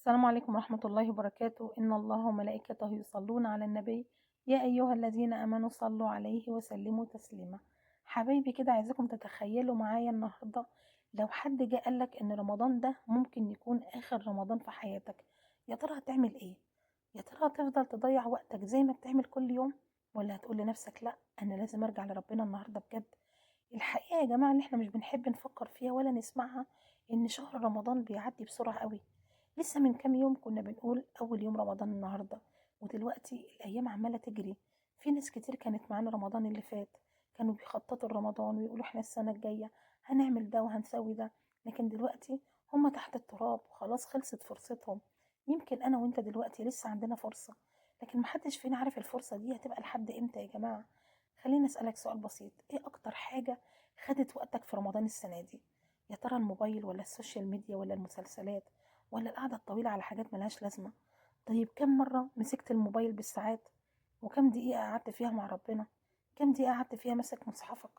السلام عليكم ورحمة الله وبركاته. إن الله وملائكته يصلون على النبي يا أيها الذين آمنوا صلوا عليه وسلموا تسليما. حبايبي كده عايزاكم تتخيلوا معايا النهاردة لو حد جه قالك إن رمضان ده ممكن يكون آخر رمضان في حياتك، يا ترى هتعمل إيه؟ يا ترى هتفضل تضيع وقتك زي ما بتعمل كل يوم، ولا هتقول لنفسك لأ أنا لازم أرجع لربنا النهاردة بجد؟ الحقيقة يا جماعة اللي احنا مش بنحب نفكر فيها ولا نسمعها إن شهر رمضان بيعدي بسرعة قوي. لسه من كام يوم كنا بنقول أول يوم رمضان النهاردة، ودلوقتي الأيام عمالة تجري. في ناس كتير كانت معانا رمضان اللي فات، كانوا بيخططوا لرمضان ويقولوا احنا السنة الجاية هنعمل ده وهنسوي ده، لكن دلوقتي هما تحت التراب وخلاص خلصت فرصتهم. يمكن أنا وانت دلوقتي لسه عندنا فرصة، لكن محدش فينا عارف الفرصة دي هتبقى لحد امتى يا جماعة. خليني أسألك سؤال بسيط، ايه أكتر حاجة خدت وقتك في رمضان السنة دي؟ يا ترى الموبايل ولا السوشيال ميديا ولا المسلسلات ولا القعدة الطويلة على حاجات ملهاش لازمة؟ طيب كم مرة مسكت الموبايل بالساعات؟ وكم دقيقة قعدت فيها مع ربنا؟ كم دقيقة قعدت فيها ماسك مصحفك؟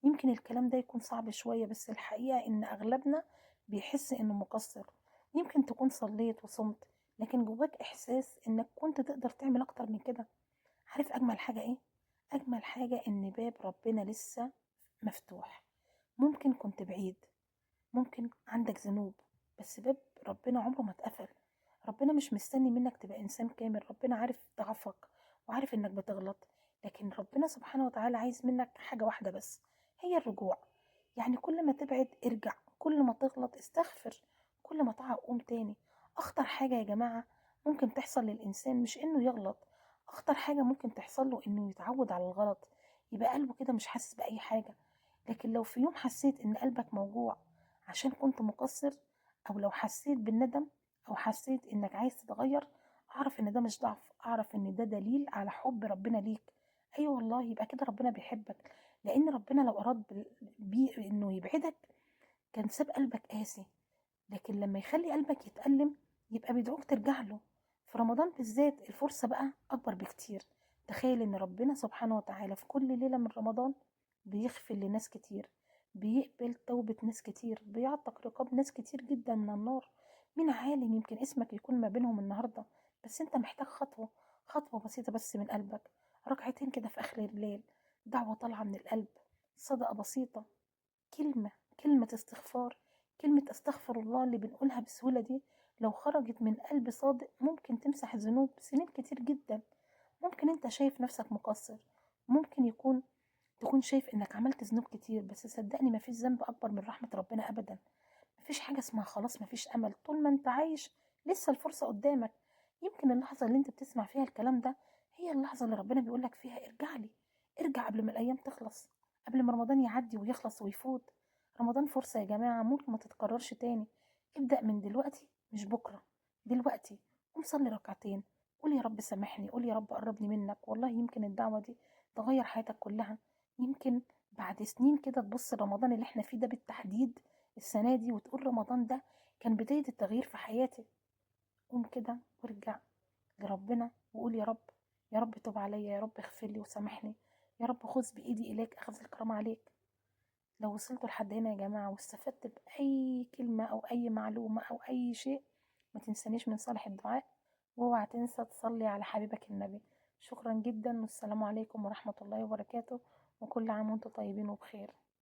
يمكن الكلام ده يكون صعب شوية، بس الحقيقة إن أغلبنا بيحس إنه مقصر. يمكن تكون صليت وصمت، لكن جواك إحساس إنك كنت تقدر تعمل أكتر من كده. عارف أجمل حاجة إيه؟ أجمل حاجة إن باب ربنا لسه مفتوح. ممكن كنت بعيد، ممكن عندك ذنوب، بس باب ربنا عمره ما اتقفل. ربنا مش مستني منك تبقى إنسان كامل، ربنا عارف ضعفك وعارف إنك بتغلط، لكن ربنا سبحانه وتعالى عايز منك حاجة واحدة بس، هي الرجوع. يعني كل ما تبعد ارجع، كل ما تغلط استغفر، كل ما تقع قوم تاني. أخطر حاجة يا جماعة ممكن تحصل للإنسان مش إنه يغلط، أخطر حاجة ممكن تحصل له إنه يتعود على الغلط، يبقى قلبه كده مش حاسس بأي حاجة. لكن لو في يوم حسيت إن قلبك موجوع عشان كنت مقصر، أو لو حسيت بالندم، أو حسيت إنك عايز تتغير، أعرف إن ده مش ضعف، أعرف إن ده دليل على حب ربنا ليك. أيوة والله، يبقى كده ربنا بيحبك، لأن ربنا لو أراد إنه يبعدك كان ساب قلبك قاسي، لكن لما يخلي قلبك يتألم يبقى بيدعوك ترجع له. في رمضان بالذات الفرصة بقى أكبر بكتير. تخيل إن ربنا سبحانه وتعالى في كل ليلة من رمضان بيغفر لناس كتير، بيقبل توبة ناس كتير، بيعتق رقاب ناس كتير جدا من النار. مين عالم يمكن اسمك يكون ما بينهم النهاردة، بس انت محتاج خطوة، خطوة بسيطة بس من قلبك، ركعتين كده في آخر الليل، دعوة طالعة من القلب، صدقة بسيطة، كلمة، كلمة استغفار. كلمة استغفر الله اللي بنقولها بسهولة دي لو خرجت من قلب صادق ممكن تمسح ذنوب سنين كتير جدا. ممكن انت شايف نفسك مقصر، ممكن تكون شايف انك عملت ذنوب كتير، بس صدقني مفيش ذنب اكبر من رحمة ربنا ابدا. مفيش حاجة اسمها خلاص مفيش امل، طول ما انت عايش لسه الفرصة قدامك. يمكن اللحظة اللي انت بتسمع فيها الكلام ده هي اللحظة اللي ربنا بيقولك فيها ارجع لي، ارجع قبل ما الايام تخلص، قبل ما رمضان يعدي ويخلص ويفوت. رمضان فرصة يا جماعة ممكن ما تتكررش تاني. ابدأ من دلوقتي، مش بكرة، دلوقتي. قوم صلي ركعتين، قول يا رب سامحني، قول يا رب قربني منك، والله يمكن الدعوة دي تغير حياتك كلها. يمكن بعد سنين كده تبص رمضان اللي احنا فيه ده بالتحديد السنة دي وتقول رمضان ده كان بداية التغيير في حياتي. قوم كده وارجع لربنا وقول يا رب، يا رب توب عليا، يا رب اغفر لي وسامحني، يا رب خذ بإيدي إليك أخذ الكرام عليك. لو وصلتوا لحد هنا يا جماعة واستفدت بأي كلمة أو أي معلومة أو أي شيء، ما تنسانيش من صالح الدعاء، واوعى تنسى تصلي على حبيبك النبي. شكرا جدا، والسلام عليكم ورحمة الله وبركاته، وكل عام وانتم طيبين وبخير.